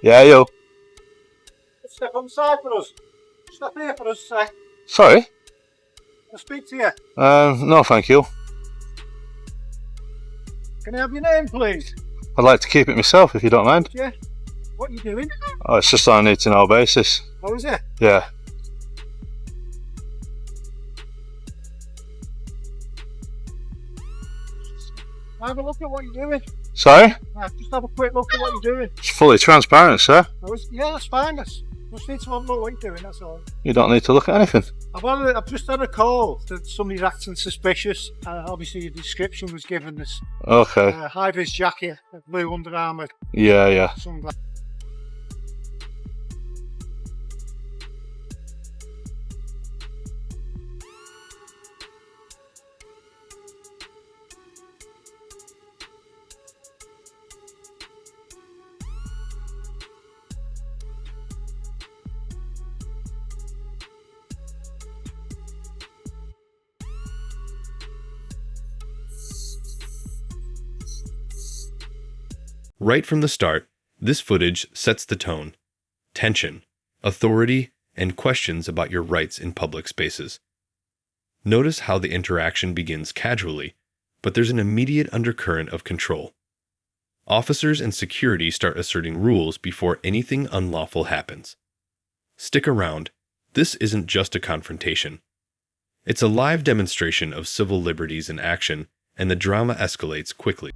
Yeah, you. Step on the side for us. Step here for us a sec. Sorry? I'll speak to you. No thank you. Can I have your name, please? I'd like to keep it myself if you don't mind. Yeah. What are you doing? Oh, it's just on a need to know basis. Oh, is it? Yeah. Have a look at what you're doing. Sorry? Just have a quick look at what you're doing. It's fully transparent, sir. Yeah, that's fine. Just need to have a look what you're doing, that's all. You don't need to look at anything. I've just had a call that somebody's acting suspicious. Obviously, your description was given this Okay. high-vis jacket, blue Under Armour, Yeah. sunglasses. Right from the start, this footage sets the tone: tension, authority, and questions about your rights in public spaces. Notice how the interaction begins casually, but there's an immediate undercurrent of control. Officers and security start asserting rules before anything unlawful happens. Stick around. This isn't just a confrontation. It's a live demonstration of civil liberties in action, and the drama escalates quickly.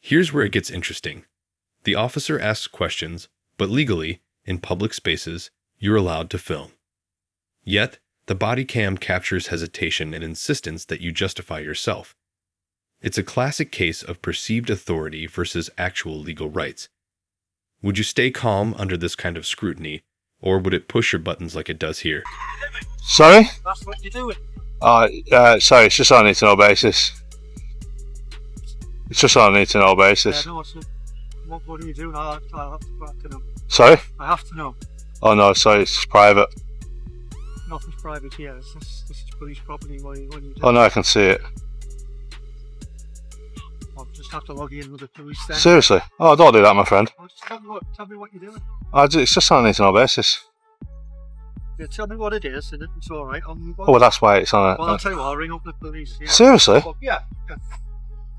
Here's where it gets interesting. The officer asks questions, but legally, in public spaces, you're allowed to film. Yet, the body cam captures hesitation and insistence that you justify yourself. It's a classic case of perceived authority versus actual legal rights. Would you stay calm under this kind of scrutiny, or would it push your buttons like it does here? Sorry? That's what you're doing. Sorry, it's just on a need to know basis. It's just on a need to know basis. Yeah, no, so what are you doing? I have to know. Sorry? I have to know. Oh no, sorry, it's private. Nothing's private here. This is police property. What are you doing? Oh no, I can see it. I'll just have to log in with the police then. Seriously? Oh, don't do that, my friend. Just tell me what you're doing. It's just on a need to know basis. Yeah, tell me what it is, and it's alright. Oh, well, that's why it's on Well, I'll tell you what, I'll ring up the police. Yeah. Seriously? Yeah.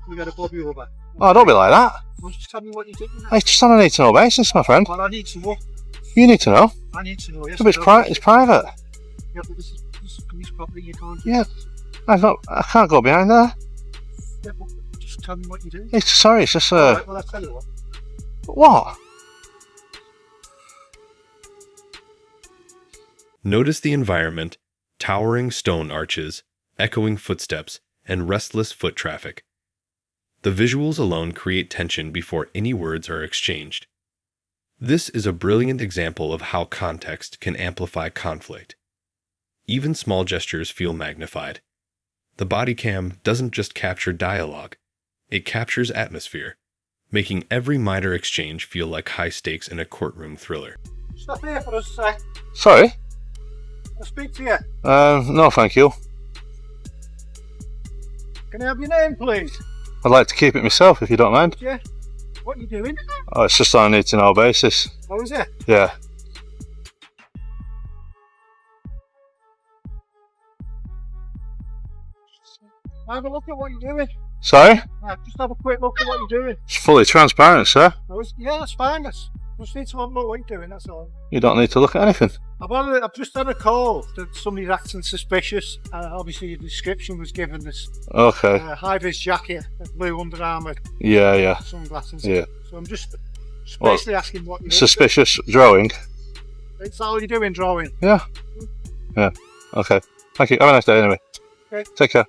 We gotta bob you over. Oh, don't be like that. Well, just tell me what you're doing. It's just on a need to know basis, my friend. Well, I need to know. You need to know. I need to know, yes. Yeah, but it's private. Yeah, but this is police property, you can't... Yeah. I can't go behind there. Yeah, but just tell me what you're doing. Sorry, it's just Alright, well, I'll tell you what. What? Notice the environment: towering stone arches, echoing footsteps, and restless foot traffic. The visuals alone create tension before any words are exchanged. This is a brilliant example of how context can amplify conflict. Even small gestures feel magnified. The body cam doesn't just capture dialogue, it captures atmosphere, making every minor exchange feel like high stakes in a courtroom thriller. Stop here for us a sec. Sorry? I'll speak to you. No thank you. Can I have your name, please? I'd like to keep it myself if you don't mind. Yeah. What are you doing? Oh, it's just on a need to know basis. Oh, is it? Yeah. Have a look at what you're doing. Sorry? Just have a quick look at what you're doing. It's fully transparent, sir. Yeah, that's fine. Just need to have a look what you're doing, that's all. You don't need to look at anything. I've just had a call that somebody's acting suspicious. Obviously, your description was given this Okay. high-vis jacket, blue Under Armour, Yeah. sunglasses. Yeah. So I'm just basically asking what you're doing. Suspicious drawing. It's all you're doing, drawing. Yeah. Okay. Thank you. Have a nice day anyway. Okay. Take care.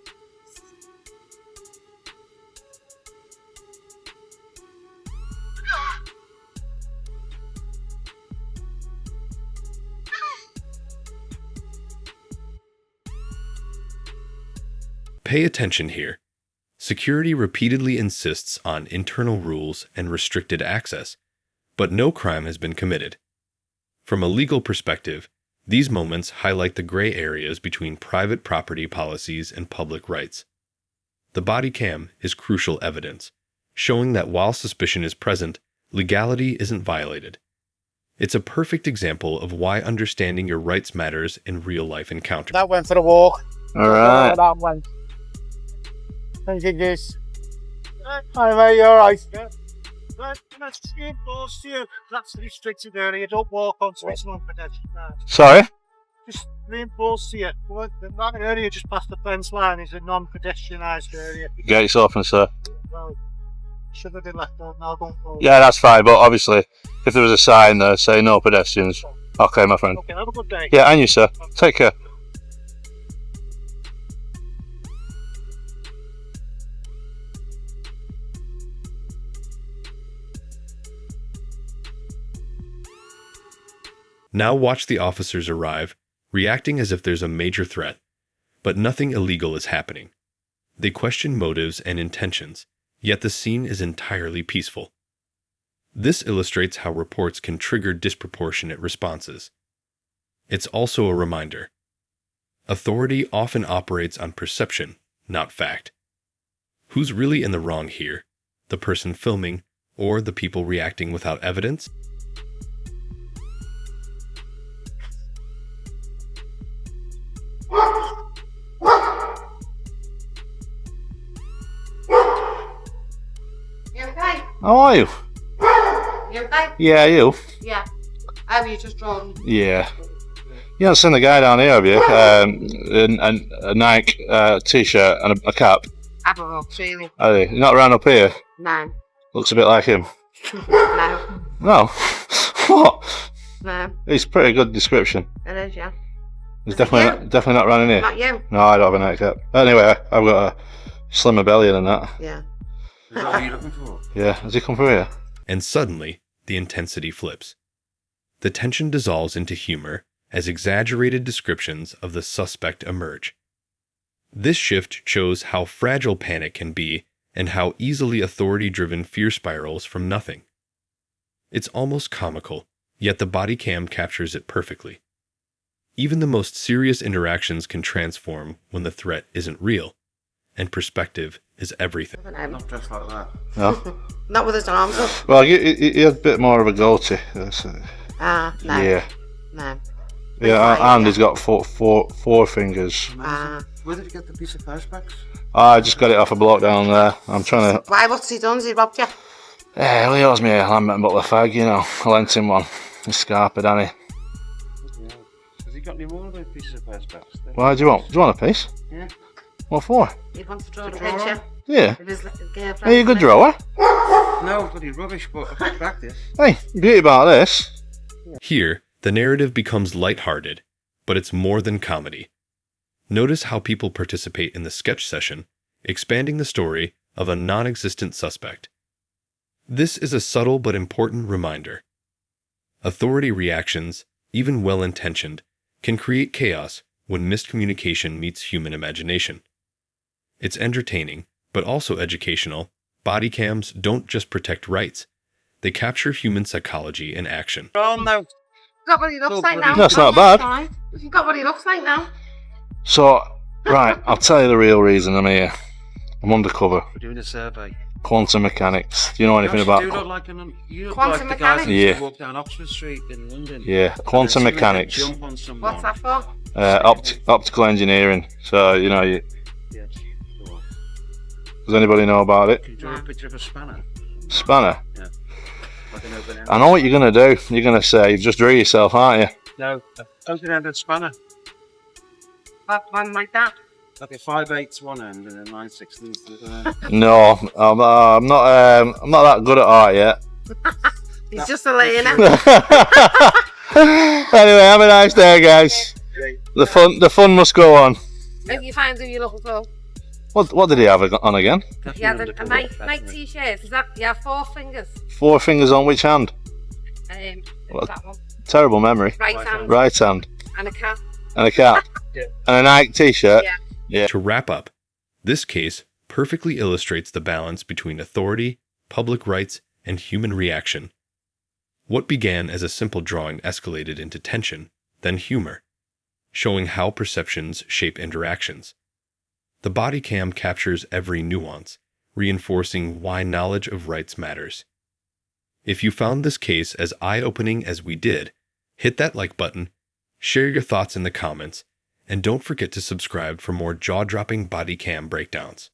Pay attention here. Security repeatedly insists on internal rules and restricted access, but no crime has been committed. From a legal perspective, these moments highlight the gray areas between private property policies and public rights. The body cam is crucial evidence, showing that while suspicion is present, legality isn't violated. It's a perfect example of why understanding your rights matters in real-life encounters. That went for a walk. All right. That went. Thank you, guys. Hi, mate, you alright? Yeah. That's reinforced to you. That's the restricted area. Don't walk onto it. Sorry. Just reinforced to you. That area just past the fence line is a non-pedestrianised area. Get yourself in, sir. Well, should have been left out now. Going forward. Yeah, that's fine. But obviously, if there was a sign there saying no pedestrians, okay, my friend. Okay, have a good day. Yeah, and you, sir. Take care. Now watch the officers arrive, reacting as if there's a major threat, but nothing illegal is happening. They question motives and intentions, yet the scene is entirely peaceful. This illustrates how reports can trigger disproportionate responses. It's also a reminder. Authority often operates on perception, not fact. Who's really in the wrong here? The person filming, or the people reacting without evidence? You okay? How are you? You okay? Yeah, you? Yeah. Have you just drawn? Yeah. You haven't seen the guy down here, have you? In a Nike t-shirt and a cap. I don't know, really. Are you? You're not around up here? No. Looks a bit like him. No. No? What? No. It's a pretty good description. It is, yeah. He's definitely not running here. Not you. No, I don't have a nightcap. Anyway, I've got a slimmer belly than that. Yeah. Is that what you're looking for? Yeah, has he come through here? And suddenly, the intensity flips. The tension dissolves into humor as exaggerated descriptions of the suspect emerge. This shift shows how fragile panic can be and how easily authority-driven fear spirals from nothing. It's almost comical, yet the body cam captures it perfectly. Even the most serious interactions can transform when the threat isn't real, and perspective is everything. Not dressed like that. No? Not with his arms up. Well, he had a bit more of a goatee. No. Yeah. No. Yeah, and he's got four fingers. Where did you get the piece of perspex? I just got it off a bloke down there. I'm trying to... Why, what's he done? Has he robbed you? Yeah, well, he owes me a lamb and bottle of fag, you know. I lent him one. He's scarpered, hasn't he? Has he got any more of those pieces of perspex? Why do you want? Do you want a piece? Yeah. What for? He wants to draw the draw picture. Yeah. Of his girlfriend. Are you a good drawer? No, bloody rubbish, but I can practice. Hey, beauty about this. Here, the narrative becomes lighthearted, but it's more than comedy. Notice how people participate in the sketch session, expanding the story of a non-existent suspect. This is a subtle but important reminder. Authority reactions, even well-intentioned, can create chaos when miscommunication meets human imagination. It's entertaining, but also educational. Body cams don't just protect rights. They capture human psychology in action. Oh no. You've got what he looks like now. That's not bad. Fine. You've got what he looks like now. So, right, I'll tell you the real reason I'm here. I'm undercover. We're doing a survey. Quantum mechanics. Do you know anything You about... do look like you look Quantum like the guys mechanics? that used Yeah. to walk down Oxford Street in London. Yeah, quantum And then mechanics. jump on someone. What's that for? Optical engineering. So, you know, Yeah. does anybody know about it? Can you draw a picture of a spanner? Spanner. Like an open-ended. I know what you're going to do. You're going to say, you've just drew yourself, aren't you? No, open-ended spanner. One like that. Like a 5/8 one end and a 9/16 the other end. No, I'm not that good at art yet. He's just a learner. Anyway, have a nice day, guys. The fun must go on. If you find who you're looking for. What did he have on again? Definitely Yeah, a undercover, Nike definitely. t-shirt. Is that? Yeah, 4 fingers. 4 fingers on which hand? What? That one. Terrible memory. Right Right hand. hand. Right hand. And a cap. And a cap. Yeah. And a Nike t-shirt. Yeah. To wrap up, This case perfectly illustrates the balance between authority, public rights, and human reaction. What began as a simple drawing escalated into tension, then humor, showing how perceptions shape interactions. The body cam captures every nuance, reinforcing why knowledge of rights matters. If you found this case as eye-opening as we did, hit that like button, share your thoughts in the comments, and don't forget to subscribe for more jaw-dropping body cam breakdowns.